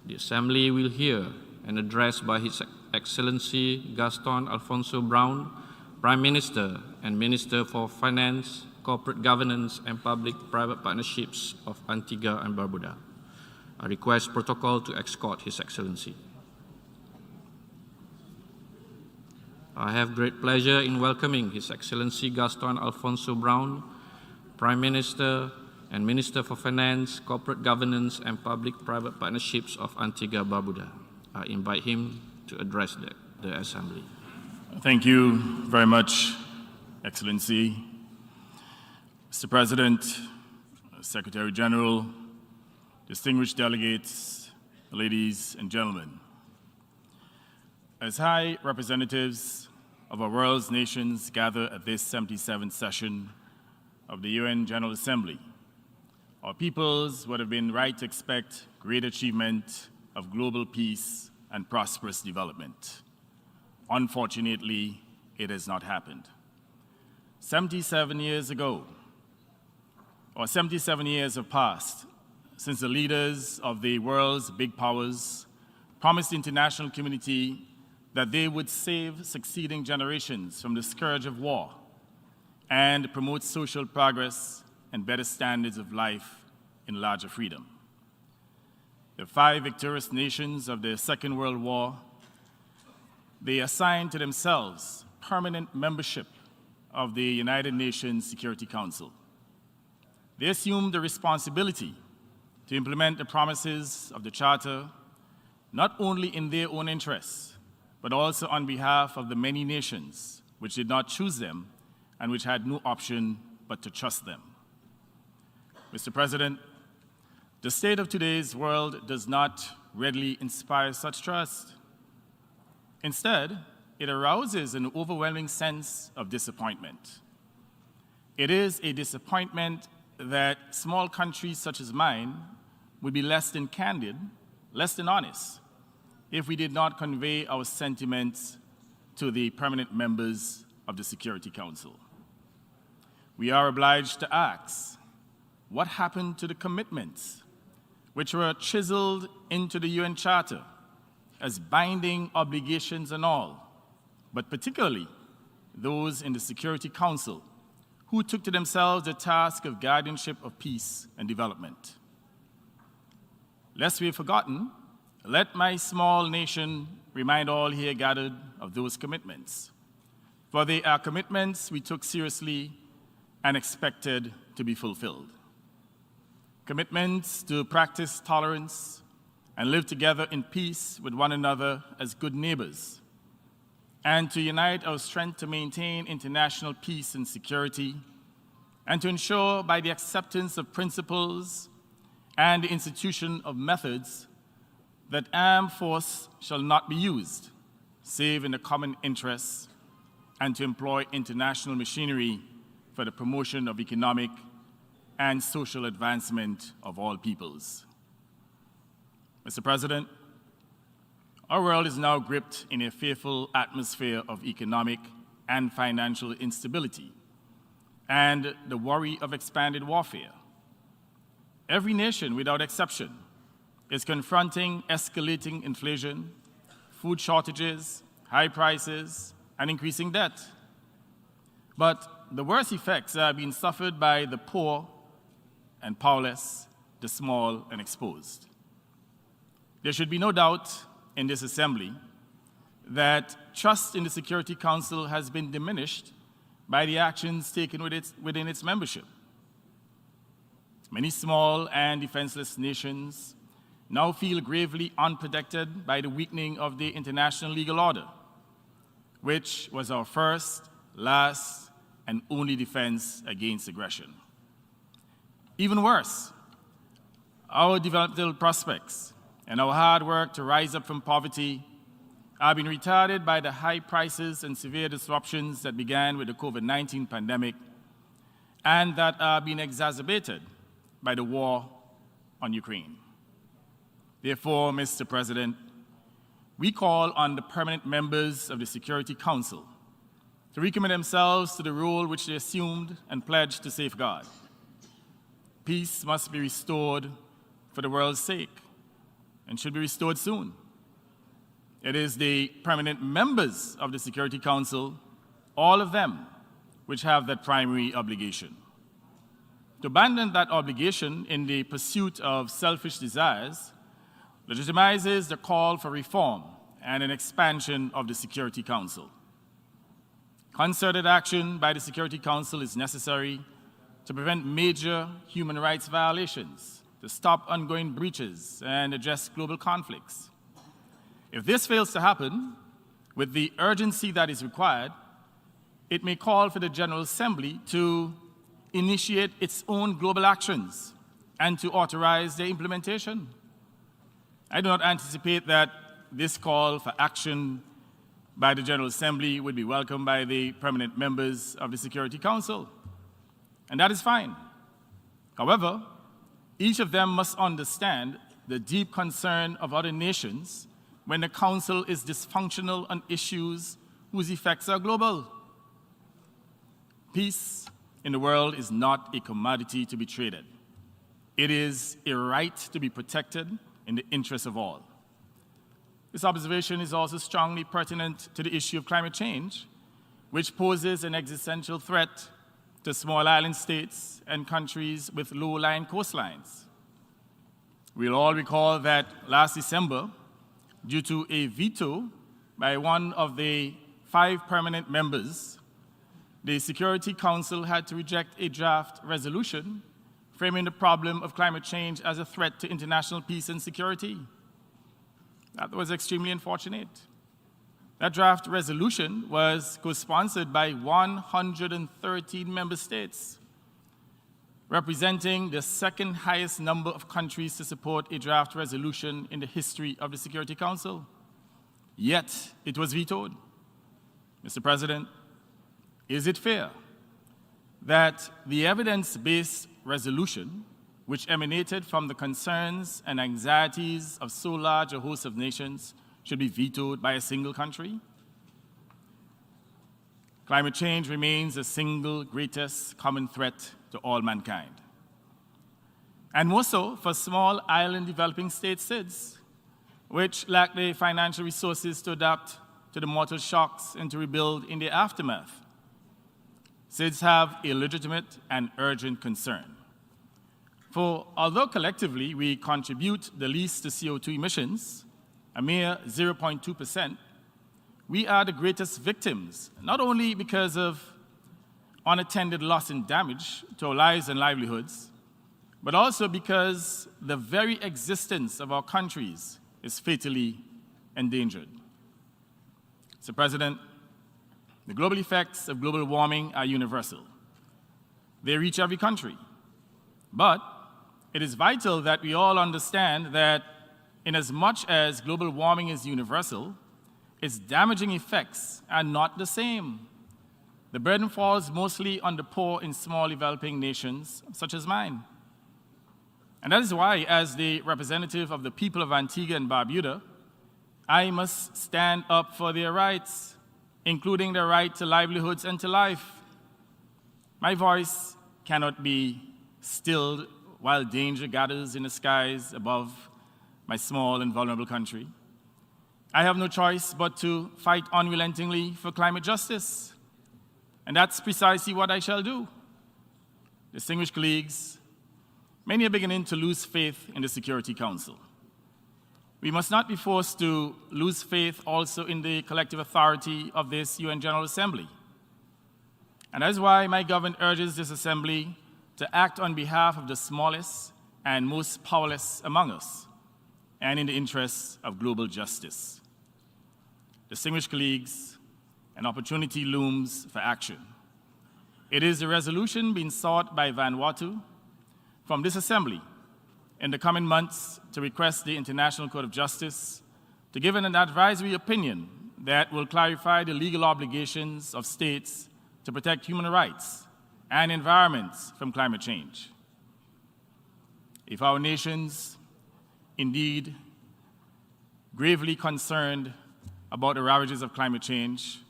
The Assembly will hear an address by His Excellency Gaston Alphonso Browne, Prime Minister and Minister for Finance, Corporate Governance and Public-Private Partnerships of Antigua and Barbuda. I request protocol to escort His Excellency. I have great pleasure in welcoming His Excellency Gaston Alphonso Browne, Prime Minister and Minister for Finance, Corporate Governance and Public-Private Partnerships of Antigua and Barbuda. I invite him to address the Assembly. Thank you very much, Excellency. Mr. President, Secretary General, distinguished delegates, ladies and gentlemen. As high representatives of our world's nations gather at this 77th session of the UN General Assembly, our peoples would have been right to expect great achievement of global peace and prosperous development. Unfortunately, it has not happened. 77 years ago, or 77 years have passed since the leaders of the world's big powers promised the international community that they would save succeeding generations from the scourge of war and promote social progress and better standards of life in larger freedom. The 5 victorious nations of the Second World War, they assigned to themselves permanent membership of the United Nations Security Council. They assumed the responsibility to implement the promises of the Charter, not only in their own interests, but also on behalf of the many nations which did not choose them and which had no option but to trust them. Mr. President, the state of today's world does not readily inspire such trust. Instead, it arouses an overwhelming sense of disappointment. It is a disappointment that small countries such as mine would be less than candid, less than honest, if we did not convey our sentiments to the permanent members of the Security Council. We are obliged to ask, what happened to the commitments which were chiseled into the UN Charter as binding obligations and all, but particularly those in the Security Council who took to themselves the task of guardianship of peace and development? Lest we have forgotten, let my small nation remind all here gathered of those commitments, for they are commitments we took seriously and expected to be fulfilled. Commitments to practice tolerance and live together in peace with one another as good neighbors, and to unite our strength to maintain international peace and security, and to ensure by the acceptance of principles and the institution of methods that armed force shall not be used, save in the common interests, and to employ international machinery for the promotion of economic and social advancement of all peoples. Mr. President, our world is now gripped in a fearful atmosphere of economic and financial instability and the worry of expanded warfare. Every nation, without exception, is confronting escalating inflation, food shortages, high prices, and increasing debt. But the worst effects are being suffered by the poor and powerless, the small and exposed. There should be no doubt in this Assembly that trust in the Security Council has been diminished by the actions taken within its membership. Many small and defenseless nations now feel gravely unprotected by the weakening of the international legal order, which was our first, last, and only defense against aggression. Even worse, our developmental prospects and our hard work to rise up from poverty are being retarded by the high prices and severe disruptions that began with the COVID-19 pandemic and that are being exacerbated by the war on Ukraine. Therefore, Mr. President, we call on the permanent members of the Security Council to recommit themselves to the role which they assumed and pledged to safeguard. Peace must be restored for the world's sake. and should be restored soon. It is the permanent members of the Security Council, all of them, which have that primary obligation. To abandon that obligation in the pursuit of selfish desires legitimizes the call for reform and an expansion of the Security Council. Concerted action by the Security Council is necessary to prevent major human rights violations, to stop ongoing breaches, and address global conflicts. If this fails to happen with the urgency that is required, it may call for the General Assembly to initiate its own global actions and to authorize their implementation. I do not anticipate that this call for action by the General Assembly would be welcomed by the permanent members of the Security Council, and that is fine. However, each of them must understand the deep concern of other nations when the Council is dysfunctional on issues whose effects are global. Peace in the world is not a commodity to be traded. It is a right to be protected in the interest of all. This observation is also strongly pertinent to the issue of climate change, which poses an existential threat to small island states and countries with low-lying coastlines. We'll all recall that last December, due to a veto by one of the 5 permanent members, the Security Council had to reject a draft resolution framing the problem of climate change as a threat to international peace and security. That was extremely unfortunate. That draft resolution was co-sponsored by 113 member states, representing the second highest number of countries to support a draft resolution in the history of the Security Council. Yet, it was vetoed. Mr. President, is it fair that the evidence-based resolution, which emanated from the concerns and anxieties of so large a host of nations, should be vetoed by a single country? Climate change remains the single greatest common threat to all mankind. And more so for small island developing state SIDS, which lack the financial resources to adapt to the mortal shocks and to rebuild in the aftermath. SIDS have a legitimate and urgent concern. For although collectively we contribute the least to CO2 emissions, a mere 0.2%, we are the greatest victims, not only because of unattended loss and damage to our lives and livelihoods, but also because the very existence of our countries is fatally endangered. Mr. President, the global effects of global warming are universal. They reach every country. But it is vital that we all understand that inasmuch as global warming is universal, its damaging effects are not the same. The burden falls mostly on the poor in small developing nations, such as mine. And that is why, as the representative of the people of Antigua and Barbuda, I must stand up for their rights, including their right to livelihoods and to life. My voice cannot be stilled while danger gathers in the skies above my small and vulnerable country. I have no choice but to fight unrelentingly for climate justice. And that's precisely what I shall do. Distinguished colleagues, many are beginning to lose faith in the Security Council. We must not be forced to lose faith also in the collective authority of this UN General Assembly. And that is why my government urges this Assembly to act on behalf of the smallest and most powerless among us, and in the interests of global justice. Distinguished colleagues, an opportunity looms for action. It is the resolution being sought by Vanuatu from this Assembly in the coming months to request the International Court of Justice to give an advisory opinion that will clarify the legal obligations of states to protect human rights and environments from climate change. If our nations indeed gravely concerned about the ravages of climate change,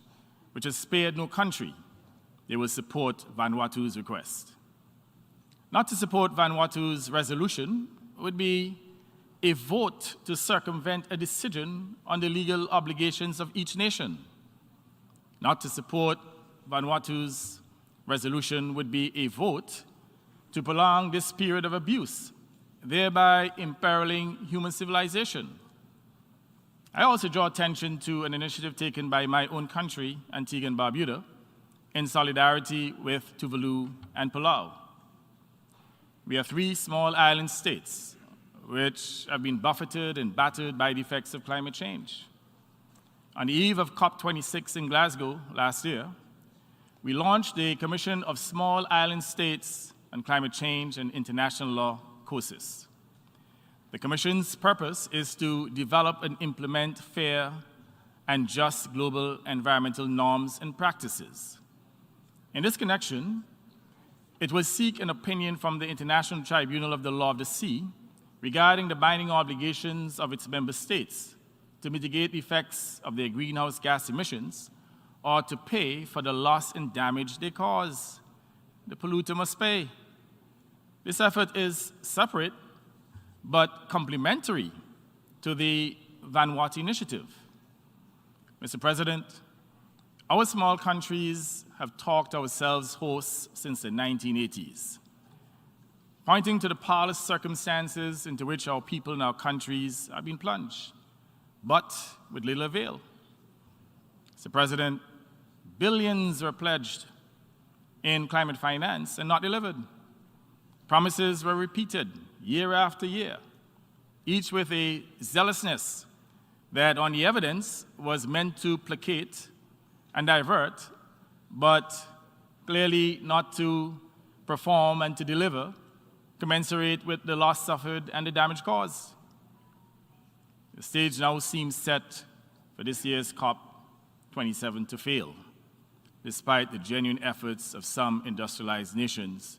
which has spared no country, they will support Vanuatu's request. Not to support Vanuatu's resolution would be a vote to circumvent a decision on the legal obligations of each nation. Not to support Vanuatu's resolution would be a vote to prolong this period of abuse, thereby imperiling human civilization. I also draw attention to an initiative taken by my own country, Antigua and Barbuda, in solidarity with Tuvalu and Palau. We are three small island states which have been buffeted and battered by the effects of climate change. On the eve of COP26 in Glasgow last year, we launched the Commission of Small Island States on Climate Change and International Law, COSIS. The Commission's purpose is to develop and implement fair and just global environmental norms and practices. In this connection, it will seek an opinion from the International Tribunal of the Law of the Sea regarding the binding obligations of its member states to mitigate the effects of their greenhouse gas emissions or to pay for the loss and damage they cause. The polluter must pay. This effort is separate but complementary to the Vanuatu initiative. Mr. President, our small countries have talked ourselves hoarse since the 1980s, pointing to the parlous circumstances into which our people and our countries have been plunged, but with little avail. Mr. President, billions were pledged in climate finance and not delivered. Promises were repeated year after year, each with a zealousness that on the evidence was meant to placate and divert, but clearly not to perform and to deliver commensurate with the loss suffered and the damage caused. The stage now seems set for this year's COP27 to fail, despite the genuine efforts of some industrialized nations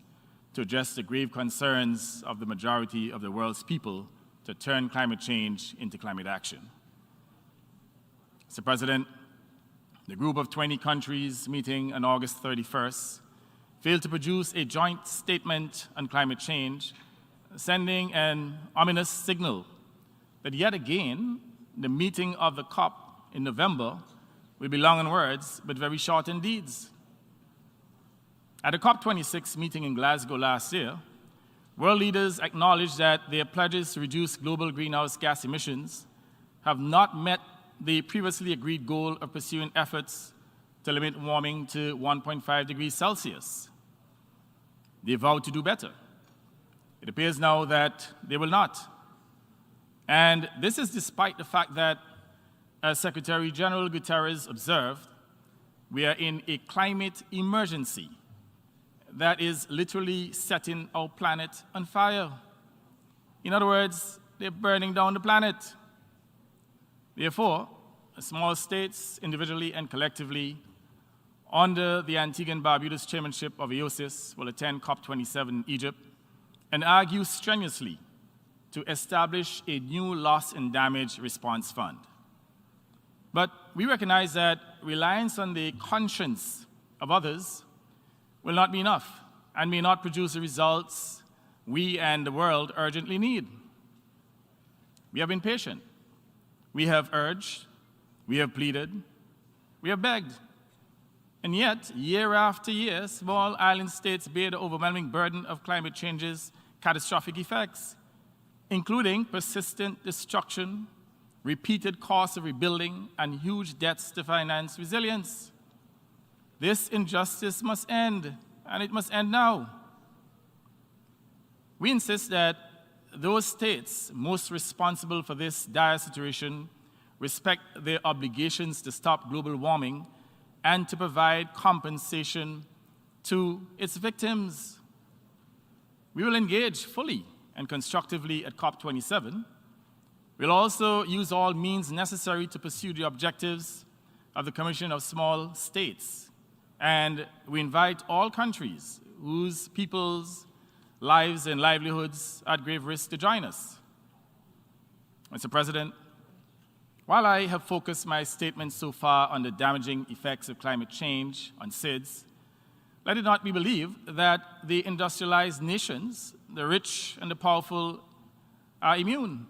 to address the grave concerns of the majority of the world's people to turn climate change into climate action. Mr. President, the group of 20 countries meeting on August 31st failed to produce a joint statement on climate change, sending an ominous signal that yet again, the meeting of the COP in November will be long in words, but very short in deeds. At the COP26 meeting in Glasgow last year, world leaders acknowledged that their pledges to reduce global greenhouse gas emissions have not met the previously agreed goal of pursuing efforts to limit warming to 1.5 degrees Celsius. They vowed to do better. It appears now that they will not. And this is despite the fact that, as Secretary General Guterres observed, we are in a climate emergency that is literally setting our planet on fire. In other words, they're burning down the planet. Therefore, small states, individually and collectively, under the Antigua and Barbuda's chairmanship of AOSIS, will attend COP27 in Egypt and argue strenuously to establish a new loss and damage response fund. But we recognize that reliance on the conscience of others will not be enough and may not produce the results we and the world urgently need. We have been patient. We have urged, we have pleaded, we have begged. And yet, year after year, small island states bear the overwhelming burden of climate change's catastrophic effects, including persistent destruction, repeated costs of rebuilding, and huge debts to finance resilience. This injustice must end, and it must end now. We insist that those states most responsible for this dire situation respect their obligations to stop global warming and to provide compensation to its victims. We will engage fully and constructively at COP27. We'll also use all means necessary to pursue the objectives of the Commission of Small States. And we invite all countries whose people's lives and livelihoods are at grave risk to join us. Mr. President, while I have focused my statement so far on the damaging effects of climate change on SIDS, let it not be believed that the industrialized nations, the rich and the powerful, are immune.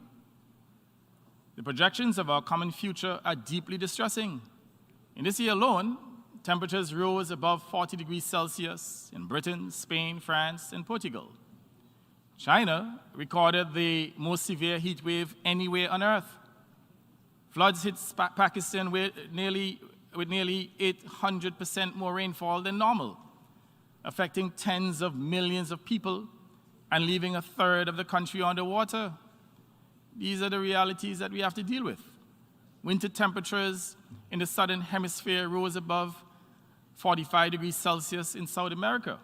The projections of our common future are deeply distressing. In this year alone, temperatures rose above 40 degrees Celsius in Britain, Spain, France, and Portugal. China recorded the most severe heat wave anywhere on Earth. Floods hit Pakistan with nearly 800% more rainfall than normal, affecting tens of millions of people and leaving a third of the country underwater. These are the realities that we have to deal with. Winter temperatures in the southern hemisphere rose above 45 degrees Celsius in South America,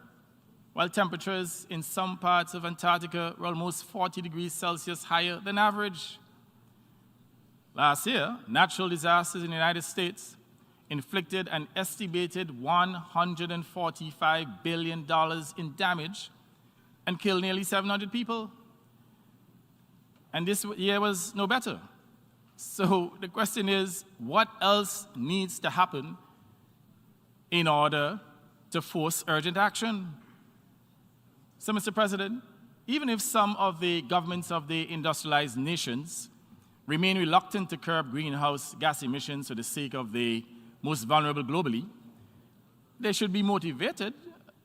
while temperatures in some parts of Antarctica were almost 40 degrees Celsius higher than average. Last year, natural disasters in the United States inflicted an estimated $145 billion in damage and killed nearly 700 people. And this year was no better. So the question is, what else needs to happen in order to force urgent action? So, Mr. President, even if some of the governments of the industrialized nations remain reluctant to curb greenhouse gas emissions for the sake of the most vulnerable globally, they should be motivated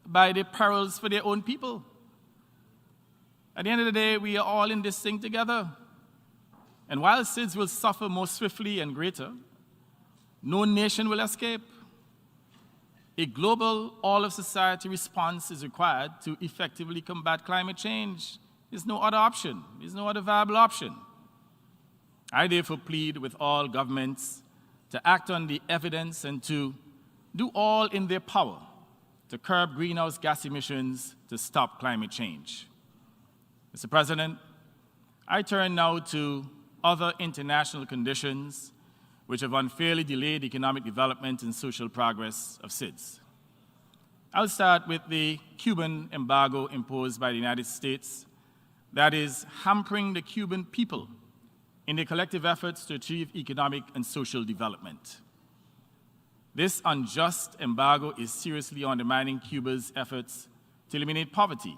by the perils for their own people. At the end of the day, we are all in this thing together. And while SIDS will suffer more swiftly and greater, no nation will escape. A global, all-of-society response is required to effectively combat climate change. There's no other option. There's no other viable option. I therefore plead with all governments to act on the evidence and to do all in their power to curb greenhouse gas emissions to stop climate change. Mr. President, I turn now to other international conditions which have unfairly delayed economic development and social progress of SIDS. I'll start with the Cuban embargo imposed by the United States that is hampering the Cuban people in their collective efforts to achieve economic and social development. This unjust embargo is seriously undermining Cuba's efforts to eliminate poverty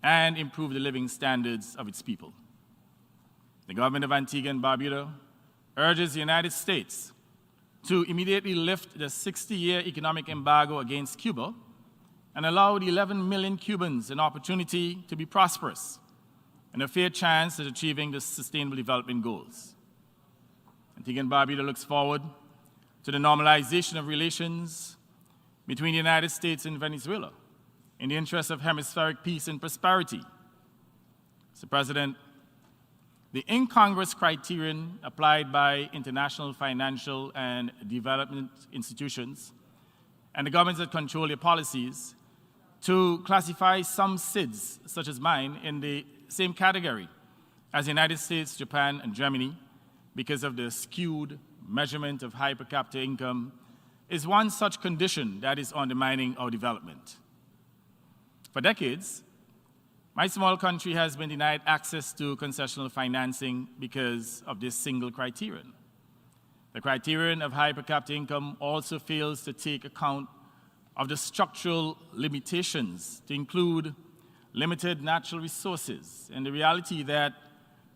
and improve the living standards of its people. The government of Antigua and Barbuda urges the United States to immediately lift the 60-year economic embargo against Cuba and allow the 11 million Cubans an opportunity to be prosperous and a fair chance at achieving the Sustainable Development Goals. Antigua and Barbuda looks forward to the normalization of relations between the United States and Venezuela in the interest of hemispheric peace and prosperity. Mr. President, the incongruous criterion applied by international financial and development institutions and the governments that control their policies to classify some SIDS, such as mine, in the same category as the United States, Japan, and Germany because of the skewed measurement of high per capita income is one such condition that is undermining our development. For decades, my small country has been denied access to concessional financing because of this single criterion. The criterion of high per capita income also fails to take account of the structural limitations to include limited natural resources and the reality that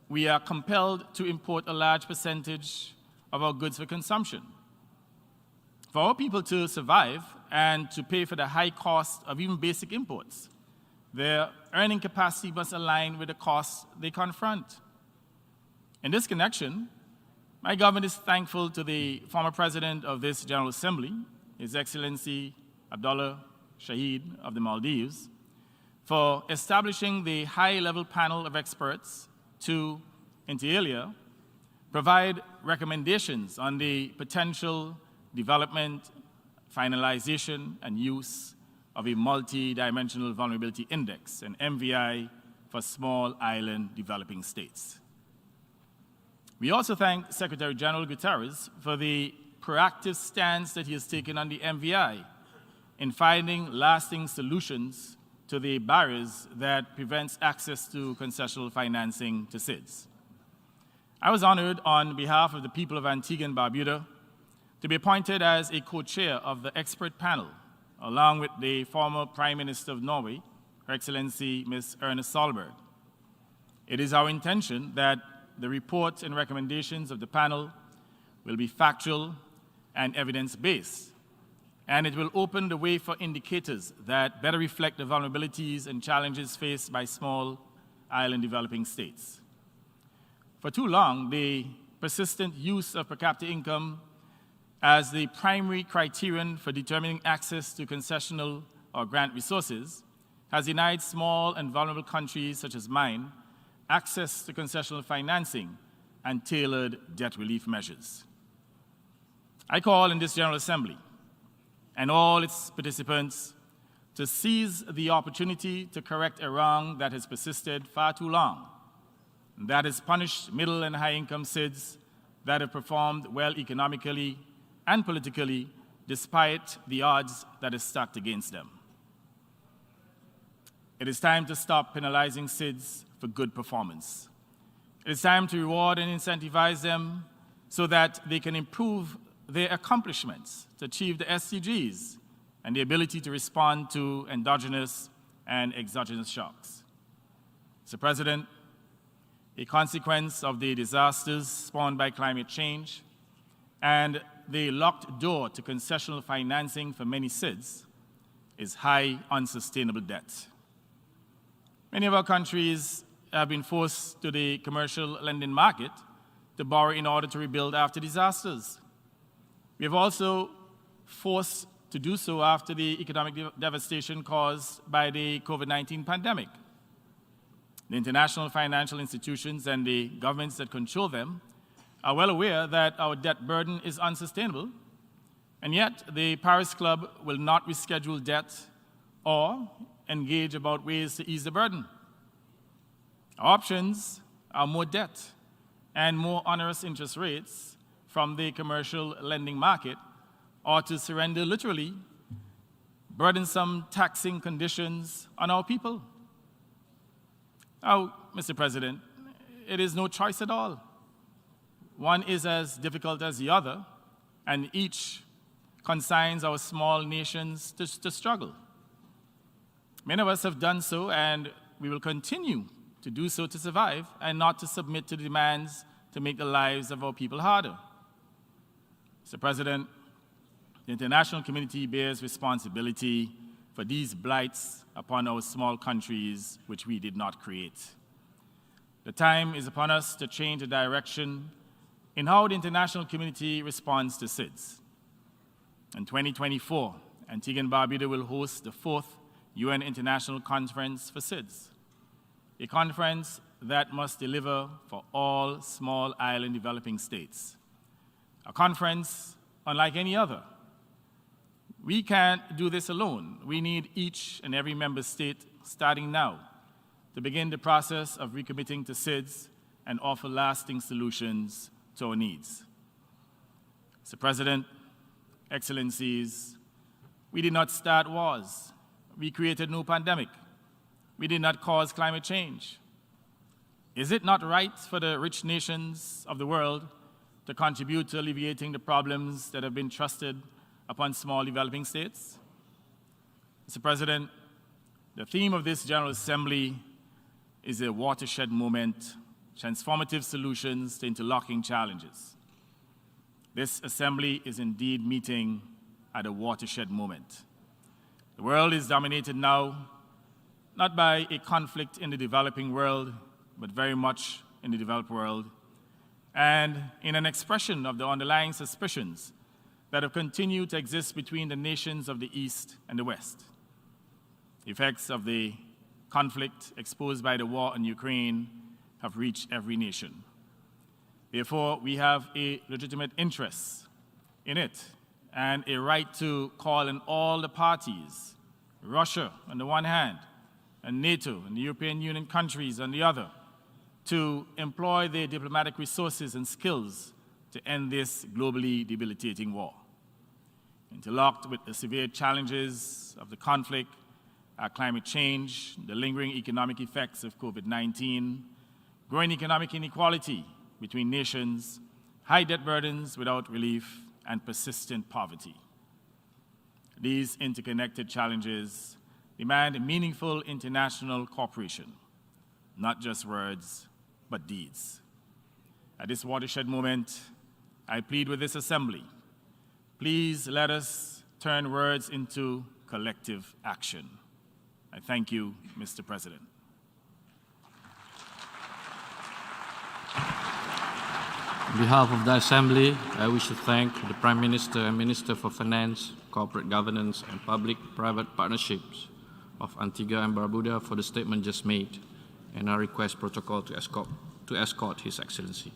we are compelled to import a large percentage of our goods for consumption. For our people to survive and to pay for the high cost of even basic imports, their earning capacity must align with the costs they confront. In this connection, my government is thankful to the former president of this General Assembly, His Excellency Abdullah Shahid of the Maldives, for establishing the high-level panel of experts to, inter alia, provide recommendations on the potential development, finalization, and use of a multi-dimensional vulnerability index, an MVI, for small island developing states. We also thank Secretary General Guterres for the proactive stance that he has taken on the MVI in finding lasting solutions to the barriers that prevents access to concessional financing to SIDS. I was honored on behalf of the people of Antigua and Barbuda to be appointed as a co-chair of the expert panel, along with the former Prime Minister of Norway, Her Excellency Ms. Erna Solberg. It is our intention that the report and recommendations of the panel will be factual and evidence-based, and it will open the way for indicators that better reflect the vulnerabilities and challenges faced by small island developing states. For too long, the persistent use of per capita income as the primary criterion for determining access to concessional or grant resources has denied small and vulnerable countries such as mine access to concessional financing and tailored debt relief measures. I call in this General Assembly and all its participants to seize the opportunity to correct a wrong that has persisted far too long, and that has punished middle and high-income SIDS that have performed well economically and politically despite the odds that are stacked against them. It is time to stop penalizing SIDS for good performance. It is time to reward and incentivize them so that they can improve their accomplishments to achieve the SDGs and the ability to respond to endogenous and exogenous shocks. Mr. President, a consequence of the disasters spawned by climate change and the locked door to concessional financing for many SIDS is high unsustainable debt. Many of our countries have been forced to the commercial lending market to borrow in order to rebuild after disasters. We have also forced to do so after the economic devastation caused by the COVID-19 pandemic. The international financial institutions and the governments that control them are well aware that our debt burden is unsustainable, and yet the Paris Club will not reschedule debt or engage about ways to ease the burden. Our options are more debt and more onerous interest rates from the commercial lending market, or to surrender literally burdensome taxing conditions on our people. Now, Mr. President, it is no choice at all. One is as difficult as the other, and each consigns our small nations to struggle. Many of us have done so, and we will continue to do so to survive and not to submit to the demands to make the lives of our people harder. Mr. President, the international community bears responsibility for these blights upon our small countries which we did not create. The time is upon us to change the direction in how the international community responds to SIDS. In 2024, Antigua and Barbuda will host the 4th UN International Conference for SIDS, a conference that must deliver for all small island developing states. A conference unlike any other. We can't do this alone. We need each and every member state, starting now, to begin the process of recommitting to SIDS and offer lasting solutions to our needs. Mr. President, Excellencies, we did not start wars. We created no pandemic. We did not cause climate change. Is it not right for the rich nations of the world to contribute to alleviating the problems that have been thrusted upon small developing states? Mr. President, the theme of this General Assembly is a watershed moment, transformative solutions to interlocking challenges. This Assembly is indeed meeting at a watershed moment. The world is dominated now not by a conflict in the developing world, but very much in the developed world, and in an expression of the underlying suspicions that have continued to exist between the nations of the East and the West. The effects of the conflict exposed by the war in Ukraine have reached every nation. Therefore, we have a legitimate interest in it and a right to call in all the parties, Russia on the one hand, and NATO and the European Union countries on the other, to employ their diplomatic resources and skills to end this globally debilitating war. Interlocked with the severe challenges of the conflict are climate change, the lingering economic effects of COVID-19, growing economic inequality between nations, high debt burdens without relief, and persistent poverty. These interconnected challenges demand meaningful international cooperation, not just words, but deeds. At this watershed moment, I plead with this assembly, please let us turn words into collective action. I thank you, Mr. President. On behalf of the Assembly, I wish to thank the Prime Minister and Minister for Finance, Corporate Governance and Public-Private Partnerships of Antigua and Barbuda for the statement just made, and I request protocol to escort His Excellency.